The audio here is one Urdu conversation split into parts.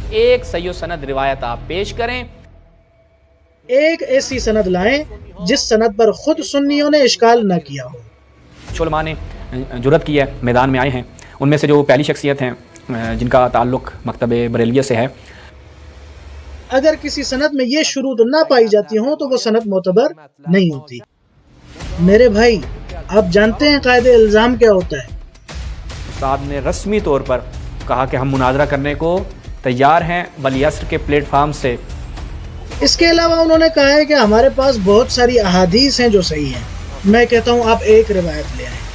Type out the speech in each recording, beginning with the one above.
ایک صحیح سند روایت آپ پیش کریں، ایک ایسی سند لائیں جس سند پر خود سنیوں نے اشکال نہ کیا ہو۔ کچھ علماء نے جرت کی ہے، میدان میں آئے ہیں، ان میں سے جو پہلی شخصیت ہیں جن کا تعلق مکتب بریلویہ سے ہے، اگر کسی سند میں یہ شروط نہ پائی جاتی ہوں تو وہ سند معتبر نہیں ہوتی۔ میرے بھائی، آپ جانتے ہیں قاعدہ الزام کیا ہوتا ہے؟ استاد نے رسمی طور پر کہا کہ ہم مناظرہ کرنے کو تیار ہیں ولیعصر کے پلیٹ فارم سے۔ اس کے علاوہ انہوں نے کہا ہے کہ ہمارے پاس بہت ساری احادیث ہیں جو صحیح ہیں۔ میں کہتا ہوں آپ ایک روایت لے آئیں۔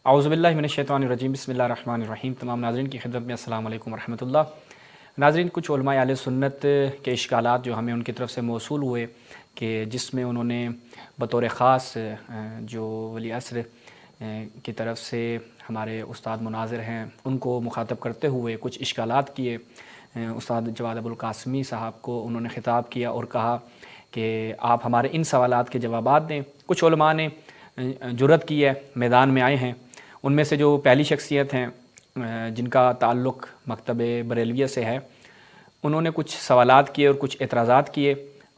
اعوذ باللہ من الشیطان الرجیم، بسم اللہ الرحمن الرحیم۔ تمام ناظرین کی خدمت میں السلام علیکم ورحمۃ اللہ۔ ناظرین، کچھ علماء اہل سنت کے اشکالات جو ہمیں ان کی طرف سے موصول ہوئے کہ جس میں انہوں نے بطور خاص جو ولی عصر کی طرف سے ہمارے استاد مناظر ہیں ان کو مخاطب کرتے ہوئے کچھ اشکالات کیے۔ استاد جواد ابوالقاسمی صاحب کو انہوں نے خطاب کیا اور کہا کہ آپ ہمارے ان سوالات کے جوابات دیں۔ کچھ علماء نے جرت کی ہے، میدان میں آئے ہیں، ان میں سے جو پہلی شخصیت ہیں جن کا تعلق مکتب بریلویہ سے ہے، انہوں نے کچھ سوالات کیے اور کچھ اعتراضات کیے۔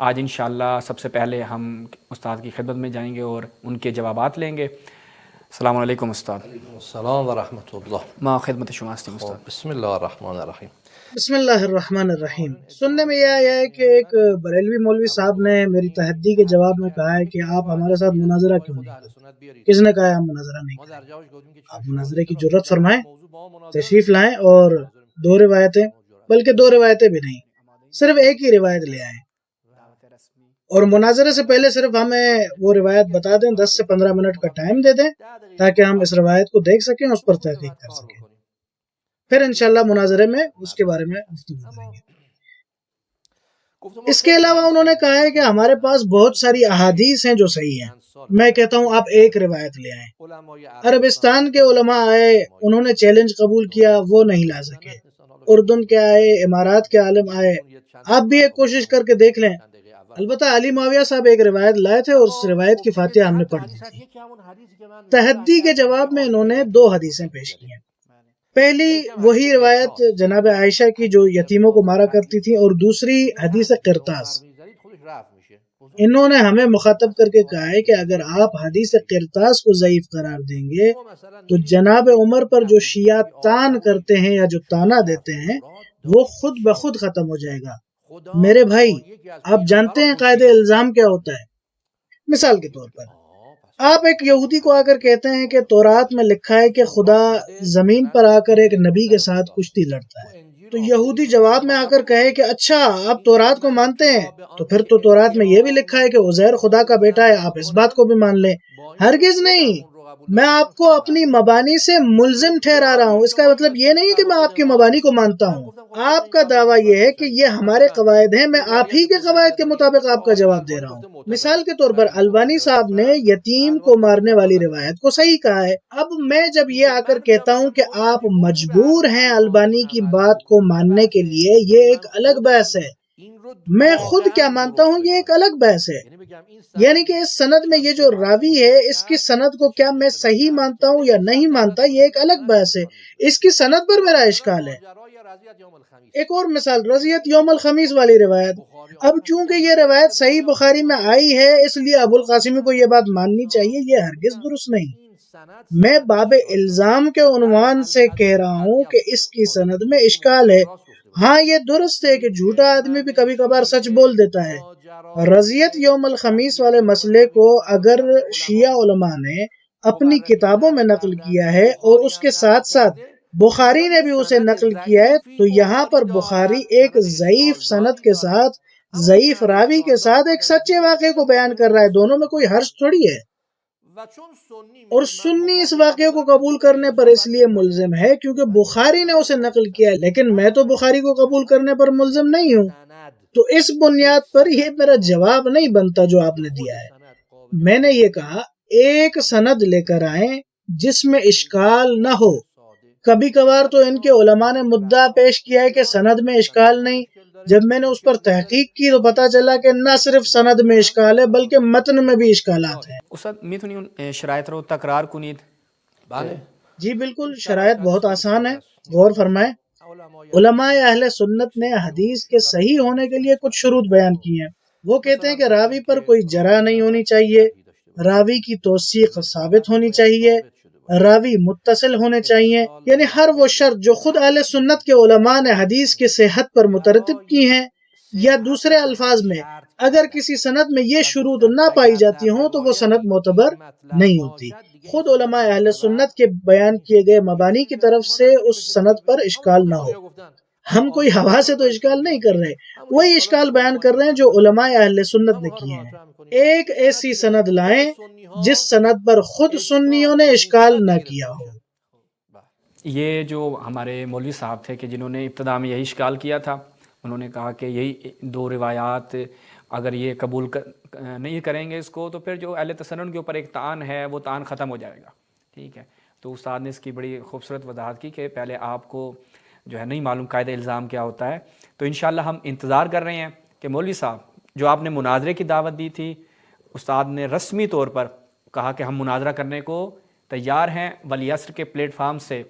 آج انشاءاللہ سب سے پہلے ہم استاد کی خدمت میں جائیں گے اور ان کے جوابات لیں گے۔ السلام علیکم استاد۔ السلام ورحمۃ اللہ۔ ما خدمت شما ہستیم استاد۔ بسم اللہ الرحمن الرحیم۔ بسم اللہ الرحمن الرحیم۔ سننے میں یہ آیا ہے کہ ایک بریلوی مولوی صاحب نے میری تحدی کے جواب میں کہا ہے کہ آپ ہمارے ساتھ مناظرہ کیوں نہیں کرتے؟ کس نے کہا ہے آپ مناظرہ نہیں کریں؟ آپ مناظرے کی جرت فرمائیں، تشریف لائیں اور دو روایتیں، بلکہ دو روایتیں بھی نہیں، صرف ایک ہی روایت لے آئیں اور مناظرے سے پہلے صرف ہمیں وہ روایت بتا دیں، 10 سے 15 منٹ کا ٹائم دے دیں تاکہ ہم اس روایت کو دیکھ سکیں، اس پر تحقیق کر سکیں، پھر انشاءاللہ مناظرے میں اس کے بارے میں گفتگو کریں گے۔ اس کے علاوہ انہوں نے کہا ہے کہ ہمارے پاس بہت ساری احادیث ہیں جو صحیح ہیں۔ میں کہتا ہوں آپ ایک روایت لے آئیں۔ عربستان کے علماء آئے، انہوں نے چیلنج قبول کیا، وہ نہیں لا سکے۔ اردن کے آئے، امارات کے عالم آئے، آپ بھی ایک کوشش کر کے دیکھ لیں۔ البتہ علی معاویہ صاحب ایک روایت لائے تھے اور اس روایت کی فاتحہ ہم نے پڑھ دی تھی۔ تحدی کے جواب میں انہوں نے 2 حدیثیں پیش کی ہیں۔ پہلی وہی روایت جناب عائشہ کی جو یتیموں کو مارا کرتی تھی، اور دوسری حدیث قرطاس۔ انہوں نے ہمیں مخاطب کر کے کہا ہے کہ اگر آپ حدیث قرطاس کو ضعیف قرار دیں گے تو جناب عمر پر جو شیعہ تان کرتے ہیں یا جو تانا دیتے ہیں وہ خود بخود ختم ہو جائے گا۔ میرے بھائی، آپ جانتے ہیں قاعدہ الزام کیا ہوتا ہے؟ مثال کے طور پر آپ ایک یہودی کو آ کر کہتے ہیں کہ تورات میں لکھا ہے کہ خدا زمین پر آ کر ایک نبی کے ساتھ کشتی لڑتا ہے، تو یہودی جواب میں آ کر کہے کہ اچھا آپ تورات کو مانتے ہیں، تو پھر تو تورات میں یہ بھی لکھا ہے کہ عزیر خدا کا بیٹا ہے، آپ اس بات کو بھی مان لیں۔ ہرگز نہیں، میں آپ کو اپنی مبانی سے ملزم ٹھہرا رہا ہوں۔ اس کا مطلب یہ نہیں کہ میں آپ کی مبانی کو مانتا ہوں۔ آپ کا دعویٰ یہ ہے کہ یہ ہمارے قواعد ہیں، میں آپ ہی کے قواعد کے مطابق آپ کا جواب دے رہا ہوں۔ مثال کے طور پر البانی صاحب نے یتیم کو مارنے والی روایت کو صحیح کہا ہے۔ اب میں جب یہ آ کر کہتا ہوں کہ آپ مجبور ہیں البانی کی بات کو ماننے کے لیے، یہ ایک الگ بحث ہے۔ میں خود کیا مانتا ہوں یہ ایک الگ بحث ہے۔ یعنی کہ اس سند میں یہ جو راوی ہے، اس کی سند کو کیا میں صحیح مانتا ہوں یا نہیں مانتا، یہ ایک الگ بحث ہے۔ اس کی سند پر میرا اشکال ہے۔ ایک اور مثال، رضیت یوم الخمیس والی روایت۔ اب چونکہ یہ روایت صحیح بخاری میں آئی ہے اس لیے ابوالقاسمی کو یہ بات ماننی چاہیے، یہ ہرگز درست نہیں۔ میں باب الزام کے عنوان سے کہہ رہا ہوں کہ اس کی سند میں اشکال ہے۔ ہاں یہ درست ہے کہ جھوٹا آدمی بھی کبھی کبھار سچ بول دیتا ہے۔ رضیت یوم الخمیس والے مسئلے کو اگر شیعہ علماء نے اپنی کتابوں میں نقل کیا ہے اور اس کے ساتھ ساتھ بخاری نے بھی اسے نقل کیا ہے، تو یہاں پر بخاری ایک ضعیف سند کے ساتھ، ضعیف راوی کے ساتھ ایک سچے واقعے کو بیان کر رہا ہے۔ دونوں میں کوئی حرج تھوڑی ہے۔ اور سنی اس واقعے کو قبول کرنے پر اس لیے ملزم ہے کیونکہ بخاری نے اسے نقل کیا ہے، لیکن میں تو بخاری کو قبول کرنے پر ملزم نہیں ہوں۔ تو اس بنیاد پر یہ میرا جواب نہیں بنتا جو آپ نے دیا ہے۔ میں نے یہ کہا ایک سند لے کر آئیں جس میں اشکال نہ ہو۔ کبھی کبھار تو ان کے علماء نے مدعا پیش کیا ہے کہ سند میں اشکال نہیں، جب میں نے اس پر تحقیق کی تو پتا چلا کہ نہ صرف سند میں اشکال ہے بلکہ متن میں بھی اشکالات ہیں۔ استاد میتونی شرایط رو تکرار کنید؟ بله. جی بالکل، شرائط بہت آسان ہے، غور فرمائیں۔ علماء اہل سنت نے حدیث کے صحیح ہونے کے لیے کچھ شروط بیان کی ہیں۔ وہ کہتے ہیں کہ راوی پر کوئی جرح نہیں ہونی چاہیے، راوی کی توثیق ثابت ہونی چاہیے، راوی متصل ہونے چاہیے، یعنی ہر وہ شرط جو خود اہل سنت کے علماء نے حدیث کی صحت پر مترتب کی ہیں، یا دوسرے الفاظ میں اگر کسی سند میں یہ شروط نہ پائی جاتی ہوں تو وہ سند معتبر نہیں ہوتی۔ خود علماء اہل سنت کے بیان کیے گئے مبانی کی طرف سے اس سند پر اشکال نہ ہو۔ ہم کوئی ہوا سے تو اشکال نہیں کر رہے، وہی اشکال بیان کر رہے ہیں جو علماء اہل سنت نے کیے ہیں۔ ایک ایسی سند لائیں جس سند پر خود سنیوں نے اشکال نہ کیا ہو۔ یہ جو ہمارے مولوی صاحب تھے کہ جنہوں نے ابتدا میں یہی اشکال کیا تھا، انہوں نے کہا کہ یہی دو روایات اگر یہ قبول نہیں کریں گے اس کو تو پھر جو اہل تسنن کے اوپر ایک طعن ہے وہ طعن ختم ہو جائے گا، ٹھیک ہے۔ تو استاد نے اس کی بڑی خوبصورت وضاحت کی کہ پہلے آپ کو جو ہے نہیں معلوم قاعدہ الزام کیا ہوتا ہے، تو انشاءاللہ ہم انتظار کر رہے ہیں کہ مولوی صاحب جو آپ نے مناظرے کی دعوت دی تھی، استاد نے رسمی طور پر کہا کہ ہم مناظرہ کرنے کو تیار ہیں، ولی عصر کے پلیٹ فارم سے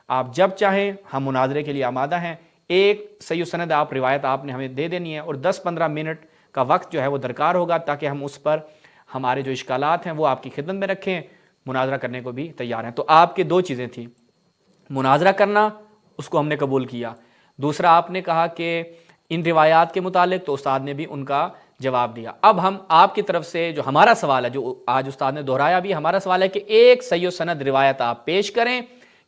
آپ جب چاہیں ہم مناظرے کے لیے آمادہ ہیں۔ ایک صحیح سند آپ روایت آپ نے ہمیں دے دینی ہے اور 10-15 منٹ کا وقت جو ہے وہ درکار ہوگا تاکہ ہم اس پر ہمارے جو اشکالات ہیں وہ آپ کی خدمت میں رکھیں، مناظرہ کرنے کو بھی تیار ہیں۔ تو آپ کے دو چیزیں تھیں، مناظرہ کرنا، اس کو ہم نے قبول کیا، دوسرا آپ نے کہا کہ ان روایات کے متعلق، تو استاد نے بھی ان کا جواب دیا۔ اب ہم آپ کی طرف سے جو ہمارا سوال ہے، جو آج استاد نے دہرایا بھی، ہمارا سوال ہے کہ ایک صحیح سند روایت آپ پیش کریں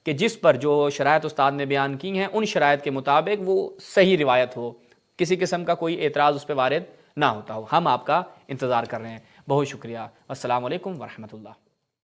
کہ جس پر جو شرائط استاد نے بیان کی ہیں ان شرائط کے مطابق وہ صحیح روایت ہو، کسی قسم کا کوئی اعتراض اس پہ وارد نہ ہوتا ہو۔ ہم آپ کا انتظار کر رہے ہیں۔ بہت شکریہ۔ السلام علیکم ورحمۃ اللہ۔